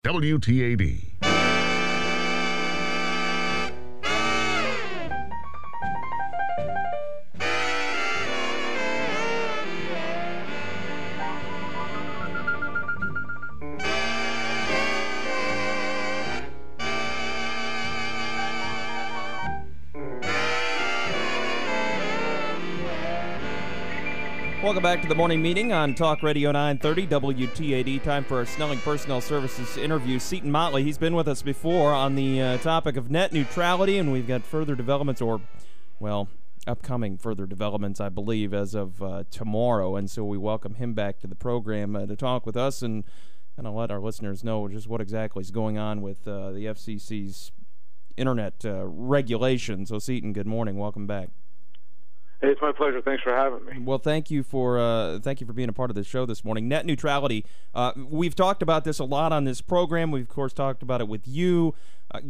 WTAD. Welcome back to the morning meeting on Talkradio 930 WTAD. Time for our Snelling Personnel Services interview. Seton Motley, he's been with us before on the topic of net neutrality, and we've got further developments, or, well, upcoming further developments, I believe, as of tomorrow. And so we welcome him back to the program to talk with us and I'll let our listeners know just what exactly is going on with the FCC's internet regulation. So, Seton, good morning. Welcome back. Hey, it's my pleasure. Thanks for having me. Well, thank you for being a part of the show this morning. Net neutrality. We've talked about this a lot on this program. We've of course talked about it with you.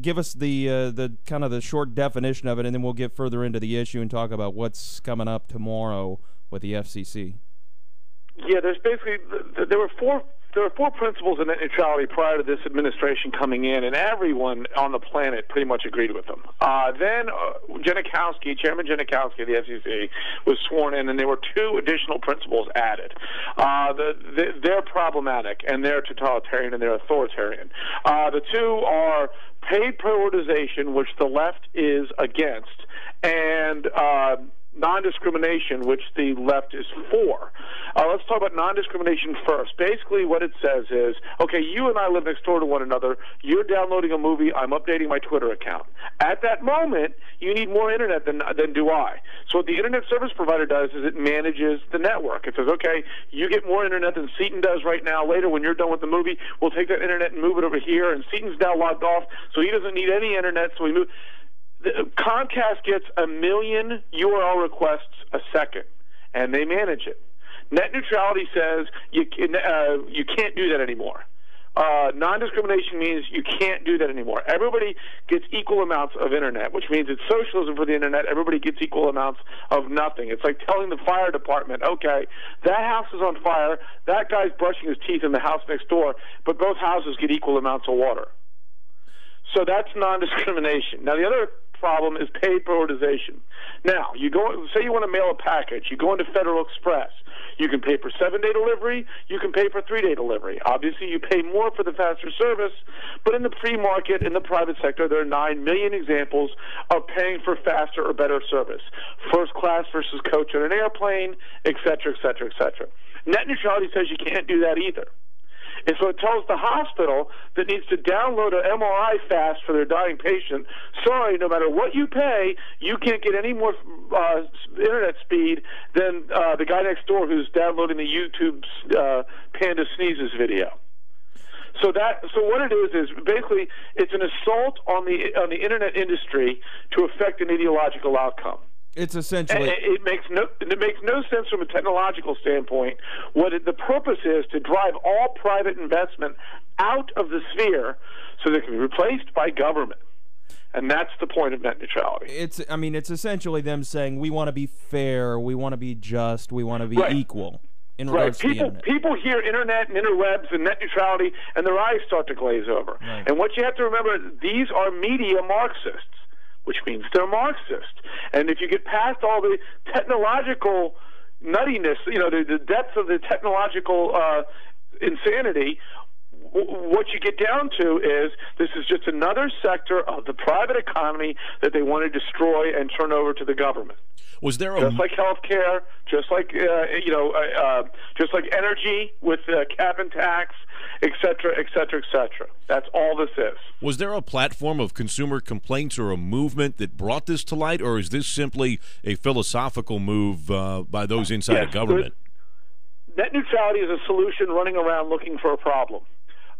Give us the kind of the short definition of it, and then we'll get further into the issue and talk about what's coming up tomorrow with the FCC. Yeah, there's basically there were four principles of net neutrality prior to this administration coming in, and everyone on the planet pretty much agreed with them. Then Chairman Janikowski of the FCC was sworn in, and there were two additional principles added. They're problematic, and they're totalitarian, and they're authoritarian. The two are paid prioritization, which the left is against, and non-discrimination, which the left is for. Let's talk about non-discrimination first. Basically, what it says is, okay, you and I live next door to one another. You're downloading a movie. I'm updating my Twitter account. At that moment, you need more internet than do I. So what the internet service provider does is it manages the network. It says, okay, you get more internet than Seton does right now. Later, when you're done with the movie, we'll take that internet and move it over here. And Seton's now logged off, so he doesn't need any internet, so we move. Comcast gets 1 million URL requests a second, and they manage it. Net neutrality says you can't do that anymore. Non-discrimination means you can't do that anymore. Everybody gets equal amounts of internet, which means it's socialism for the internet. Everybody gets equal amounts of nothing. It's like telling the fire department, okay, that house is on fire, that guy's brushing his teeth in the house next door, but both houses get equal amounts of water. So that's non-discrimination. Now, the other problem is paid prioritization. Now, say you want to mail a package. You go into Federal Express. You can pay for 7-day delivery. You can pay for 3-day delivery. Obviously, you pay more for the faster service, but in the free market, in the private sector, there are 9 million examples of paying for faster or better service. First class versus coach on an airplane, et cetera, et cetera, et cetera. Net neutrality says you can't do that either. And so it tells the hospital that needs to download an MRI fast for their dying patient, sorry, no matter what you pay, you can't get any more internet speed than the guy next door who's downloading the YouTube Panda Sneezes video. So what it is basically it's an assault on the internet industry to affect an ideological outcome. It's essentially it makes no sense from a technological standpoint. The purpose is to drive all private investment out of the sphere so that it can be replaced by government. And that's the point of net neutrality. It's essentially them saying we want to be fair, we want to be just, we want to be equal. In regards to the internet. People hear internet and interwebs and net neutrality, and their eyes start to glaze over. Right. And what you have to remember, these are media Marxists, which means they're Marxist. And if you get past all the technological nuttiness, the depths of the technological insanity, what you get down to is this is just another sector of the private economy that they want to destroy and turn over to the government. Was there just like healthcare, just like energy with cap and tax, et cetera, et cetera, et cetera. That's all this is. Was there a platform of consumer complaints or a movement that brought this to light, or is this simply a philosophical move by those inside the government? Net neutrality is a solution running around looking for a problem.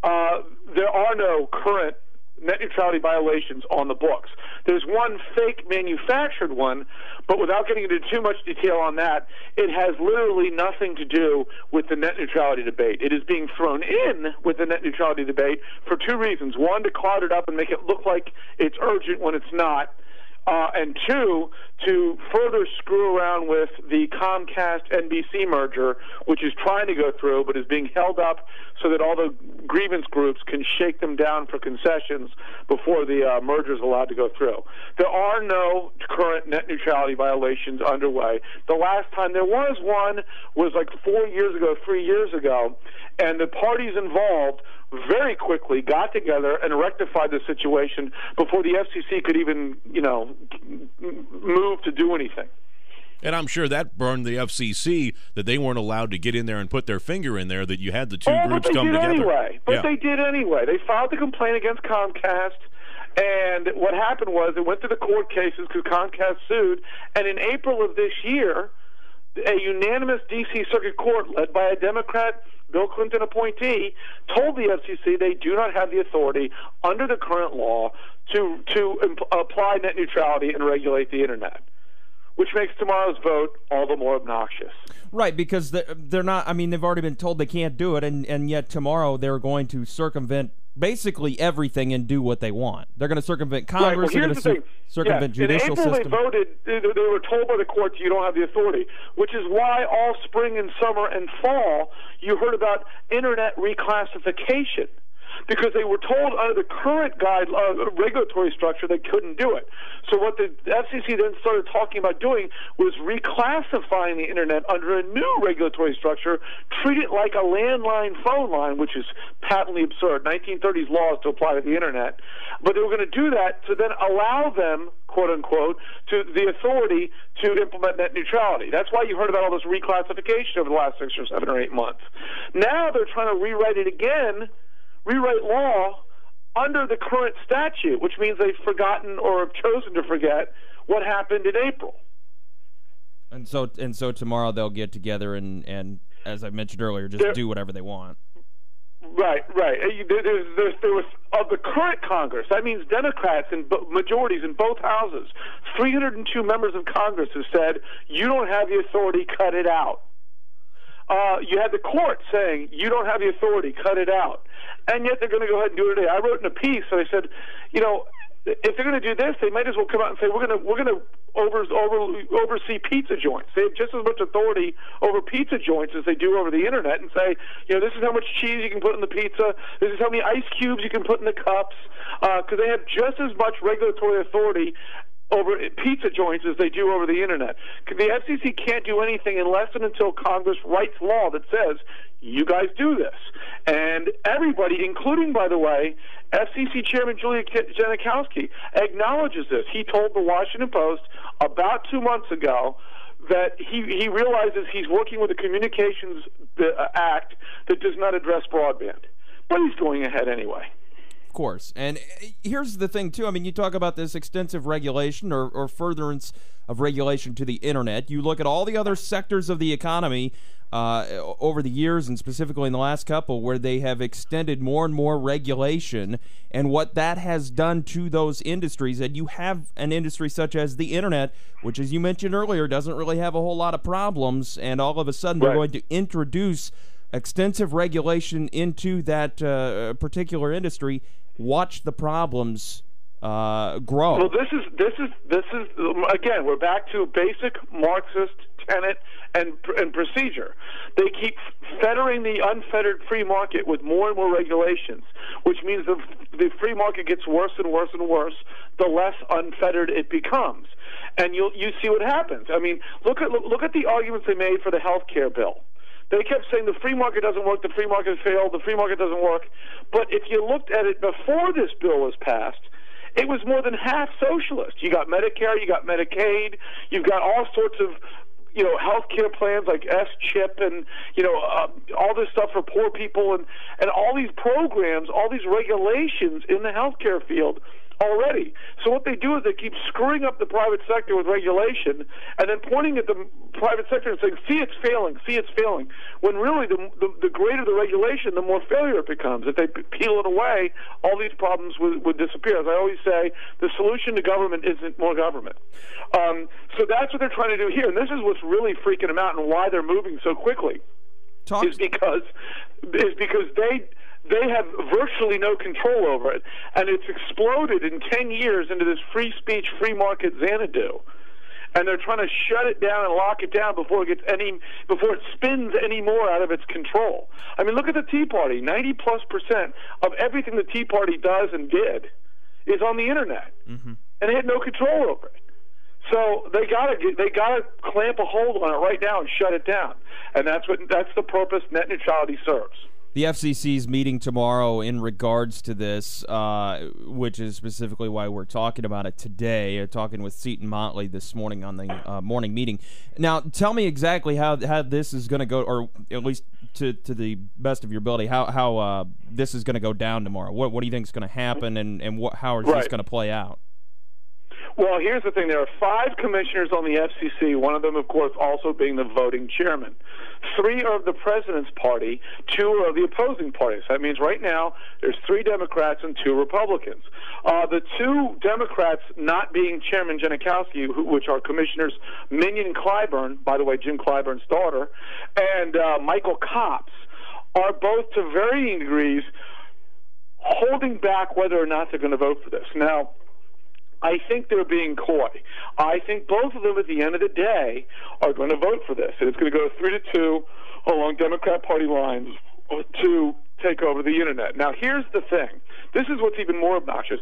There are no current net neutrality violations on the books. There's one fake manufactured one, but without getting into too much detail on that, it has literally nothing to do with the net neutrality debate. It is being thrown in with the net neutrality debate for two reasons. One, to cloud it up and make it look like it's urgent when it's not. and two, to further screw around with the Comcast-NBC merger, which is trying to go through but is being held up so that all the grievance groups can shake them down for concessions before the merger is allowed to go through. There are no current net neutrality violations underway. The last time there was one was like 4 years ago, 3 years ago, and the parties involved very quickly got together and rectified the situation before the FCC could even, move to do anything. And I'm sure that burned the FCC that they weren't allowed to get in there and put their finger in there, that you had the two groups come together. They did anyway. They filed the complaint against Comcast, and what happened was it went to the court cases because Comcast sued, and in April of this year, a unanimous D.C. Circuit Court led by a Democrat Bill Clinton appointee told the FCC they do not have the authority under the current law to apply net neutrality and regulate the Internet, which makes tomorrow's vote all the more obnoxious. Right, because they're not, they've already been told they can't do it, and yet tomorrow they're going to circumvent basically everything and do what they want. They're going to circumvent Congress, they're going to circumvent judicial system. In April they were told by the courts you don't have the authority, which is why all spring and summer and fall you heard about Internet reclassification, because they were told under the current regulatory structure they couldn't do it. So what the FCC then started talking about doing was reclassifying the Internet under a new regulatory structure, treat it like a landline phone line, which is patently absurd, 1930s laws to apply to the Internet. But they were going to do that to then allow them, quote-unquote, to the authority to implement net neutrality. That's why you heard about all this reclassification over the last 6 or 7 or 8 months. Now they're trying to rewrite it again, rewrite law under the current statute, which means they've forgotten or have chosen to forget what happened in April. And so tomorrow they'll get together and as I mentioned earlier, just do whatever they want. Right. There was of the current Congress. That means Democrats and majorities in both houses. 302 members of Congress have said you don't have the authority, cut it out. You had the court saying you don't have the authority, cut it out, and yet they're going to go ahead and do it today. I wrote in a piece, so I said, if they're going to do this, they might as well come out and say we're going to oversee pizza joints. They have just as much authority over pizza joints as they do over the Internet, and say, this is how much cheese you can put in the pizza, this is how many ice cubes you can put in the cups, because they have just as much regulatory authority over pizza joints as they do over the Internet. The FCC can't do anything unless and until Congress writes law that says, you guys do this. And everybody, including, by the way, FCC Chairman Julia Janikowski, acknowledges this. He told the Washington Post about 2 months ago that he realizes he's working with a Communications Act that does not address broadband. But he's going ahead anyway. Of course. And here's the thing, too. You talk about this extensive regulation or furtherance of regulation to the Internet. You look at all the other sectors of the economy over the years, and specifically in the last couple, where they have extended more and more regulation, and what that has done to those industries. And you have an industry such as the Internet, which, as you mentioned earlier, doesn't really have a whole lot of problems, and all of a sudden they're going to introduce extensive regulation into that particular industry. Watch the problems grow. Well, this is again, we're back to basic Marxist tenet and procedure. They keep fettering the unfettered free market with more and more regulations, which means the free market gets worse and worse and worse the less unfettered it becomes. And you see what happens. Look at the arguments they made for the health care bill. They kept saying the free market doesn't work, the free market failed, the free market doesn't work. But if you looked at it before this bill was passed, it was more than half socialist. You got Medicare, you got Medicaid, you've got all sorts of health care plans like S-CHIP and, all this stuff for poor people and all these programs, all these regulations in the health care field already. So what they do is they keep screwing up the private sector with regulation and then pointing at the private sector and saying, see, it's failing, when really the greater the regulation, the more failure it becomes. If they peel it away, all these problems would disappear. As I always say, the solution to government isn't more government. So that's what they're trying to do here, and this is what's really freaking them out and why they're moving so quickly. Is because they have virtually no control over it, and it's exploded in 10 years into this free speech, free market Xanadu. And they're trying to shut it down and lock it down before it spins any more out of its control. I mean, look at the Tea Party. 90+% of everything the Tea Party does and did is on the internet, and they had no control over it. So they gotta clamp a hold on it right now and shut it down. And that's the purpose net neutrality serves. The FCC's meeting tomorrow in regards to this, which is specifically why we're talking about it today, talking with Seton Motley this morning on the morning meeting. Now, tell me exactly how this is going to go, or at least to the best of your ability, how this is going to go down tomorrow. What do you think is going to happen, and how is this going to play out? Well, here's the thing. There are 5 commissioners on the FCC, one of them, of course, also being the voting chairman. 3 are of the president's party, 2 are of the opposing party. So that means right now there's 3 Democrats and 2 Republicans. The 2 Democrats not being Chairman Janikowski, which are Commissioners Minion and Clyburn, by the way, Jim Clyburn's daughter, and Michael Copps, are both to varying degrees holding back whether or not they're going to vote for this. Now, I think they're being coy. I think both of them at the end of the day are going to vote for this. And it's going to go 3-2 along Democrat Party lines to take over the internet. Now, here's the thing. This is what's even more obnoxious.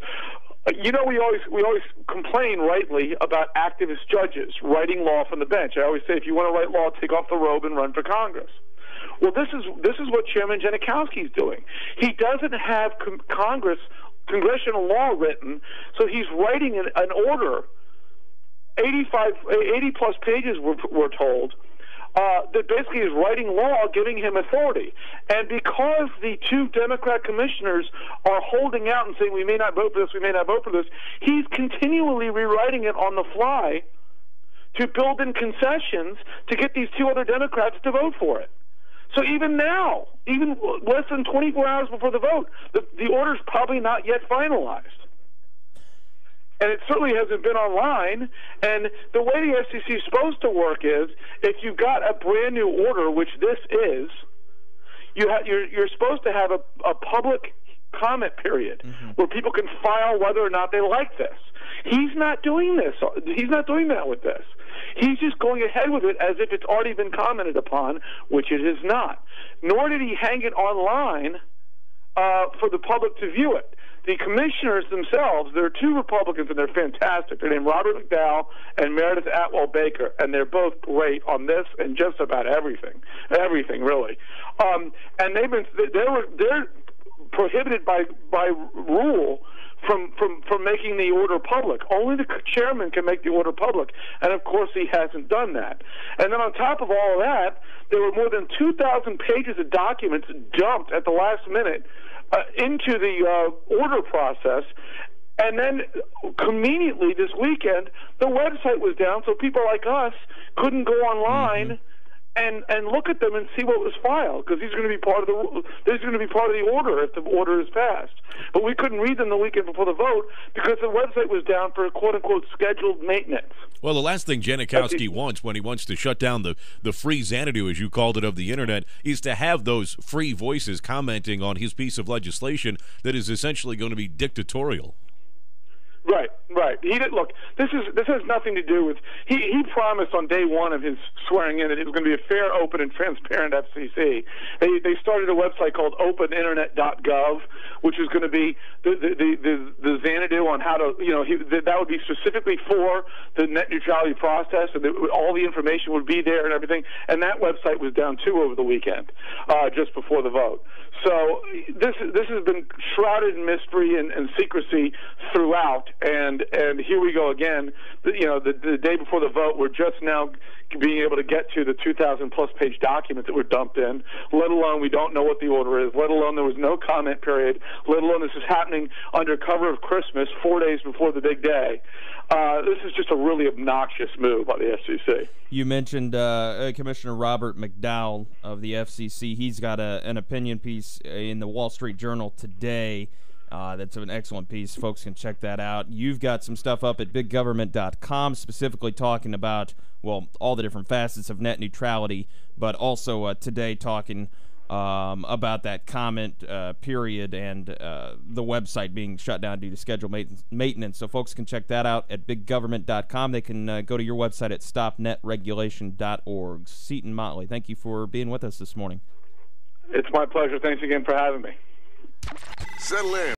You know, we always complain rightly about activist judges writing law from the bench. I always say, if you want to write law, take off the robe and run for Congress. Well, this is what Chairman Janikowski is doing. He doesn't have congressional law written, so he's writing an order, 80-plus pages we're told, that basically is writing law giving him authority. And because the 2 Democrat commissioners are holding out and saying we may not vote for this, we may not vote for this, he's continually rewriting it on the fly to build in concessions to get these 2 other Democrats to vote for it. So even now, even less than 24 hours before the vote, the order's probably not yet finalized. And it certainly hasn't been online. And the way the FCC is supposed to work is, if you've got a brand new order, which this is, you're supposed to have a public comment period where people can file whether or not they like this. He's not doing this. He's not doing that with this. He's just going ahead with it as if it's already been commented upon, which it is not. Nor did he hang it online for the public to view it. The commissioners themselves, there are 2 Republicans, and they're fantastic. They're named Robert McDowell and Meredith Atwell Baker, and they're both great on this and just about everything really. And they're prohibited by rule from making the order public. Only the chairman can make the order public, and of course he hasn't done that. And then on top of all of that, there were more than 2,000 pages of documents dumped at the last minute into the order process. And then conveniently this weekend, the website was down, so people like us couldn't go online and look at them and see what was filed, because these are going to be part of the order if the order is passed. But we couldn't read them the weekend before the vote because the website was down for quote unquote scheduled maintenance. Well, the last thing Janikowski wants when he wants to shut down the free Xanadu, as you called it, of the internet, is to have those free voices commenting on his piece of legislation that is essentially going to be dictatorial. Right. He did. Look, this has nothing to do with. He promised on day one of his swearing in that it was going to be a fair, open, and transparent FCC. They started a website called OpenInternet.gov, which is going to be the Xanadu on how to, that would be specifically for the net neutrality process, and all the information would be there and everything. And that website was down too over the weekend, just before the vote. So this has been shrouded in mystery and secrecy throughout, and here we go again. The day before the vote, we're just now being able to get to the 2,000-plus page document that were dumped in, let alone we don't know what the order is, let alone there was no comment period, let alone this is happening under cover of Christmas, 4 days before the big day. This is just a really obnoxious move by the FCC. You mentioned Commissioner Robert McDowell of the FCC. He's got an opinion piece in the Wall Street Journal today. That's an excellent piece. Folks can check that out. You've got some stuff up at biggovernment.com specifically talking about, well, all the different facets of net neutrality, but also today talking about that comment period and the website being shut down due to schedule maintenance. So folks can check that out at biggovernment.com. They can go to your website at stopnetregulation.org. Seton Motley, thank you for being with us this morning. It's my pleasure. Thanks again for having me. Settle in.